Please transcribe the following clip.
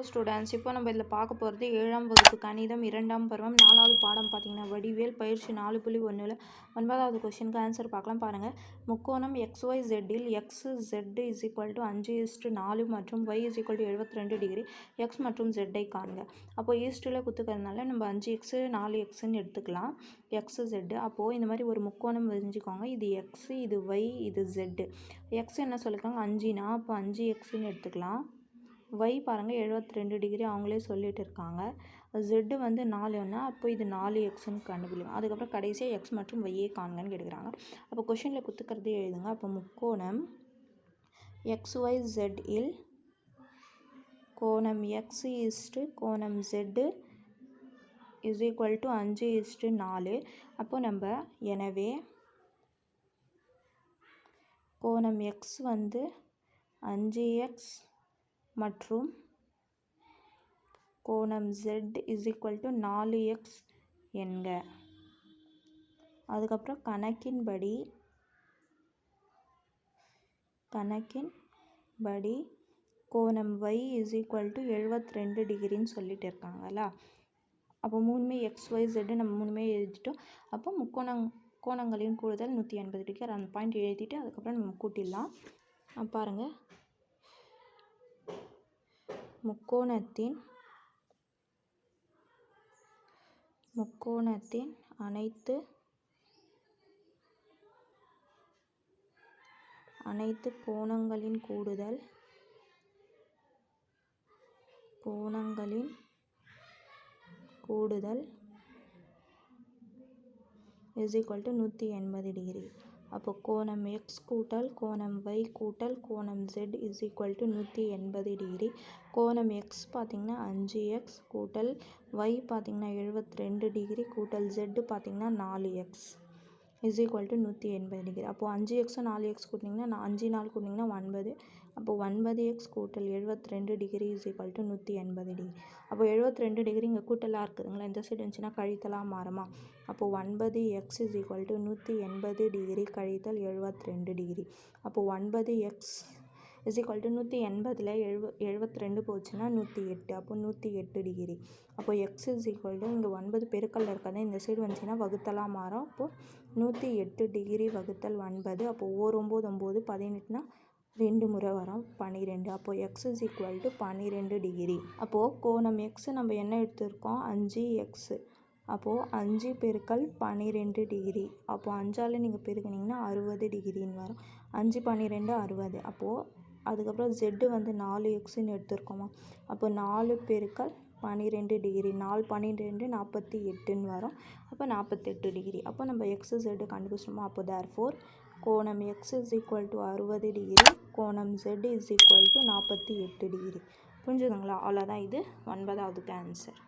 Students, இப்போ நம்ம இதில் பார்க்க போகிறது 7ஆம் வகுப்பு கணிதம் 2ஆம் பருவம் 4வது பாடம் பார்த்தீங்கன்னா வடிவியல் பயிற்சி 4.1ல் 9வது கொஸ்டினுக்கு ஆன்சர் பார்க்கலாம். பாருங்கள், முக்கோணம் XYZயில் XZ = 5:4 மற்றும் Y = 72 டிகிரி எக்ஸ் மற்றும் ஜெட்டை காண்க. அப்போ ஈஸ்டில் குத்துக்கிறதுனால நம்ம 5x 4xன்னு எடுத்துக்கலாம். XZ. அப்போது இந்த மாதிரி ஒரு முக்கோணம் வரைஞ்சிக்கோங்க. இது X, இது Y, இது Z. X என்ன சொல்லியிருக்காங்க 5னா, அப்போ 5xன்னு எடுத்துக்கலாம். Y பாருங்கள் 72 டிகிரி அவங்களே சொல்லிட்டு இருக்காங்க. Z வந்து 4ன்னா, அப்போ இது 4xன்னு கண்டுபிடிக்கும். அதுக்கப்புறம் கடைசியாக X மற்றும் Yயை காண்கன்னு கேட்குறாங்க. அப்போ கொஷினில் குத்துக்கிறதே எழுதுங்க. அப்போ முக்கோணம் XYZயில் கோணம் X கோணம் Z = 5:4. அப்போ நம்ம எனவே கோணம் X வந்து 5x மற்றும் கோணம் Z = 4x என்க. அதுக்கப்புறம் கணக்கின்படி கோணம் Y = 72 டிகிரின்னு சொல்லிட்டு இருக்காங்களா. அப்போ மூணுமே XYZ நம்ம மூணுமே எழுதிட்டோம். அப்போ கோணங்களின் கூடுதல் 180 டிகிரி. அந்த பாயிண்ட் எழுதிட்டு அதுக்கப்புறம் நம்ம கூட்டிடலாம். பாருங்கள், முக்கோணத்தின் அனைத்து கோணங்களின் கூடுதல் = 180 டிகிரி. அப்போ கோணம் X கூட்டல் கோணம் Y கூட்டல் கோணம் Z = 180 டிகிரி. கோணம் X பார்த்திங்கன்னா 5x கூட்டல் Y பார்த்திங்கன்னா 72 டிகிரி கூட்டல் Z பார்த்திங்கன்னா 4x = 180 டிகிரி. அப்போது 5x 4x கூட்டிங்கன்னா 5 4 கூட்டிங்கன்னா 9. அப்போ 9x கூட்டல் 72 டிகிரி = 180 டிகிரி. அப்போ 72 டிகிரி இங்கே கூட்டலாக இருக்குதுங்களா, இந்த சைடு இருந்துச்சுன்னா கழித்தலாக மாறுமா. அப்போது 9x = 180 டிகிரி கழித்தல் 72 டிகிரி. அப்போது 9x = 180ல் 72 போச்சுன்னா 108. அப்போ 108 டிகிரி. அப்போ x = இங்கே 9 பெருக்கல்ல இருக்காது, இந்த சைடு வந்துச்சுன்னா வகுத்தலாக மாறும். அப்போது 108 டிகிரி வகுத்தல் 9. அப்போ 9 9 18னா 2 முறை வரும் 12. அப்போ x = 12 டிகிரி. அப்போது கோணம் x நம்ம என்ன எடுத்திருக்கோம் 5x. அப்போது 5 பெருக்கல் 12 டிகிரி. அப்போது 5ஆல் நீங்கள் பெருக்கினீங்கன்னா 60 டிகிரின்னு வரும். 5 12 60. அப்போது அதுக்கப்புறம் Z வந்து 4xன்னு எடுத்துருக்கோமா. அப்போ 4 பெருக்கல் 12 டிகிரி. 4 12 48ன்னு வரும். அப்போ 48 டிகிரி. அப்போ நம்ம XZ கண்டுபிடிச்சோமா. அப்போ தேர்ஃபோர் கோணம் X = 60 டிகிரி, கோணம் Z = 48 டிகிரி. புரிஞ்சுதுங்களா. அவ்வளோதான், இது 9வதுக்கு ஆன்சர்.